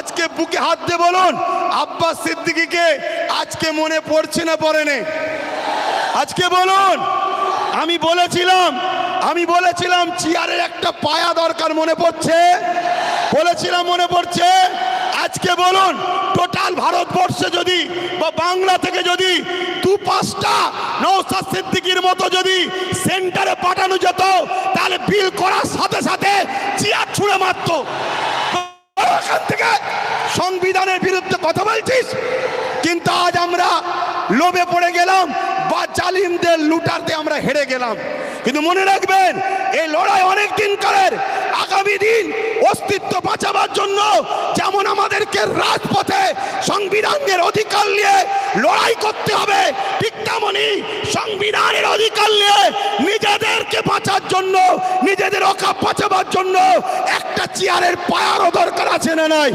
আজকে বুকে হাত দিয়ে বলুন, আব্বাস সিদ্দিকীকে আজকে মনে পড়ছে না পড়েনি? আজকে বলুন। আমি বলেছিলাম চেয়ারের একটা পায়া দরকার, মনে পড়ছে? বলেছিলাম মনে পড়ছে? আজকে বলুন, টোটাল ভারতবর্ষে যদি বা বাংলা থেকে যদি 2-5টা নওশাদ সিদ্দিকীর মতো যদি সেন্টারে পাঠানো যেত, তাহলে বিল করার সাথে সাথে চেয়ার ছুঁড়ে মারত। এখান থেকে সংবিধানের বিরুদ্ধে কথা বলছিস, কিন্তু আজ আমরা লোভে পড়ে গেলাম বা জালিমদের লুটারতে আমরা হেরে গেলাম। কিন্তু মনে রাখবেন, এই লড়াই অনেক দিন কালের। আগামী দিন অস্তিত্ব বাঁচাবার জন্য যেমন আমাদেরকে রাজপথে সংবিধানের অধিকার নিয়ে লড়াই করতে হবে, ঠিক তেমনি সংবিধানের অধিকার নিয়ে নিজেদেরকে বাঁচার জন্য, নিজেদের অকাপ বাঁচাবার জন্য একটা চেয়ারের পায়ারও দরকার আছে না নাই?